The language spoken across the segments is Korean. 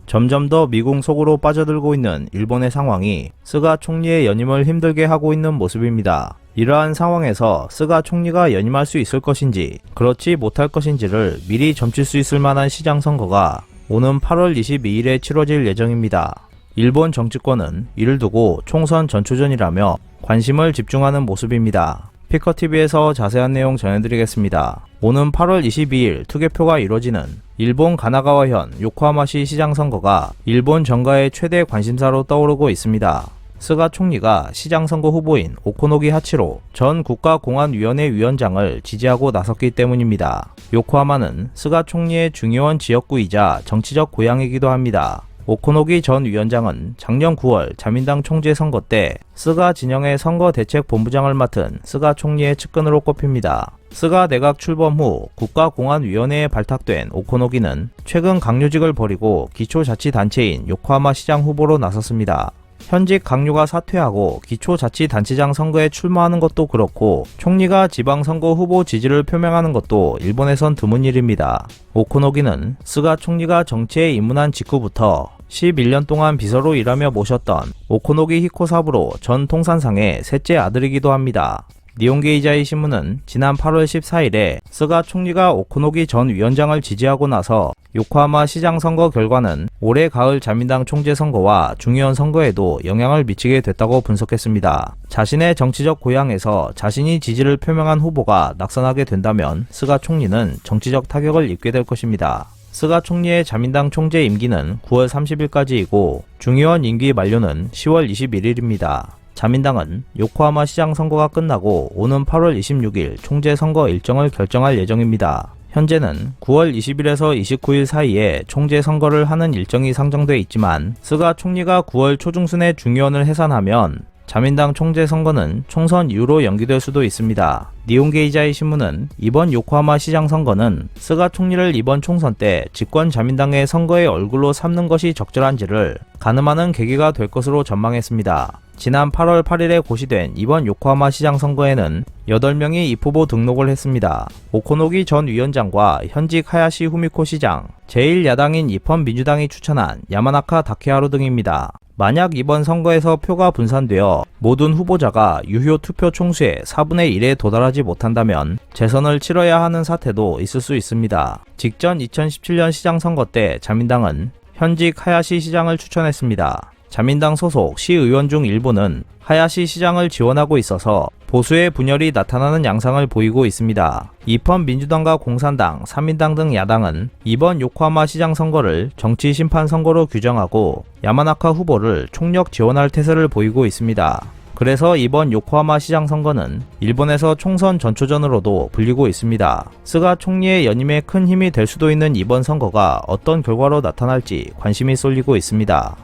점점 더 미궁 속으로 빠져들고 있는 일본의 상황이 스가 총리의 연임을 힘들게 하고 있는 모습입니다. 이러한 상황에서 스가 총리가 연임할 수 있을 것인지 그렇지 못할 것인지를 미리 점칠 수 있을 만한 시장 선거가 오는 8월 22일에 치러질 예정입니다. 일본 정치권은 이를 두고 총선 전초전이라며 관심을 집중하는 모습입니다. 피커TV에서 자세한 내용 전해드리겠습니다. 오는 8월 22일 투개표가 이뤄지는 일본 가나가와현 요코하마시 시장 선거가 일본 정가의 최대 관심사로 떠오르고 있습니다. 스가 총리가 시장 선거 후보인 오코노기 하치로 전 국가공안위원회 위원장을 지지하고 나섰기 때문입니다. 요코하마는 스가 총리의 중요한 지역구이자 정치적 고향이기도 합니다. 오코노기 전 위원장은 작년 9월 자민당 총재 선거 때 스가 진영의 선거대책본부장을 맡은 스가 총리의 측근으로 꼽힙니다. 스가 내각 출범 후 국가공안위원회에 발탁된 오코노기는 최근 강요직을 버리고 기초자치단체인 요코하마 시장 후보로 나섰습니다. 현직 강요가 사퇴하고 기초자치단체장 선거에 출마하는 것도 그렇고 총리가 지방선거 후보 지지를 표명하는 것도 일본에선 드문 일입니다. 오코노기는 스가 총리가 정치에 입문한 직후부터 11년 동안 비서로 일하며 모셨던 오코노기 히코사부로 전 통산상의 셋째 아들이기도 합니다. 니혼게이자이 신문은 지난 8월 14일에 스가 총리가 오코노기 전 위원장을 지지하고 나서 요코하마 시장 선거 결과는 올해 가을 자민당 총재 선거와 중의원 선거에도 영향을 미치게 됐다고 분석했습니다. 자신의 정치적 고향에서 자신이 지지를 표명한 후보가 낙선하게 된다면 스가 총리는 정치적 타격을 입게 될 것입니다. 스가 총리의 자민당 총재 임기는 9월 30일까지이고 중의원 임기 만료는 10월 21일입니다. 자민당은 요코하마 시장 선거가 끝나고 오는 8월 26일 총재 선거 일정을 결정할 예정입니다. 현재는 9월 20일에서 29일 사이에 총재 선거를 하는 일정이 상정돼 있지만 스가 총리가 9월 초중순에 중의원을 해산하면 자민당 총재 선거는 총선 이후로 연기될 수도 있습니다. 니혼게이자이 신문은 이번 요코하마 시장 선거는 스가 총리를 이번 총선 때 집권 자민당의 선거의 얼굴로 삼는 것이 적절한지를 가늠하는 계기가 될 것으로 전망했습니다. 지난 8월 8일에 고시된 이번 요코하마 시장 선거에는 8명이 입후보 등록을 했습니다. 오코노기 전 위원장과 현직 하야시 후미코 시장, 제1야당인 입헌민주당이 추천한 야마나카 다케하루 등입니다. 만약 이번 선거에서 표가 분산되어 모든 후보자가 유효 투표 총수의 4분의 1에 도달하지 못한다면 재선을 치러야 하는 사태도 있을 수 있습니다. 직전 2017년 시장 선거 때 자민당은 현직 하야시 시장을 추천했습니다. 자민당 소속 시의원 중 일부는 하야시 시장을 지원하고 있어서 보수의 분열이 나타나는 양상을 보이고 있습니다. 입헌민주당과 공산당, 삼민당 등 야당은 이번 요코하마 시장 선거를 정치 심판 선거로 규정하고 야마나카 후보를 총력 지원할 태세를 보이고 있습니다. 그래서 이번 요코하마 시장 선거는 일본에서 총선 전초전으로도 불리고 있습니다. 스가 총리의 연임에 큰 힘이 될 수도 있는 이번 선거가 어떤 결과로 나타날지 관심이 쏠리고 있습니다.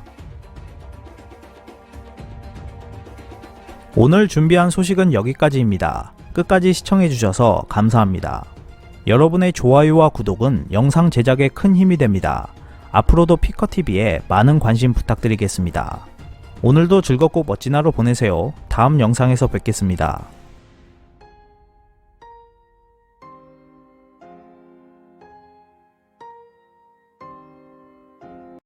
오늘 준비한 소식은 여기까지입니다. 끝까지 시청해주셔서 감사합니다. 여러분의 좋아요와 구독은 영상 제작에 큰 힘이 됩니다. 앞으로도 피커TV에 많은 관심 부탁드리겠습니다. 오늘도 즐겁고 멋진 하루 보내세요. 다음 영상에서 뵙겠습니다.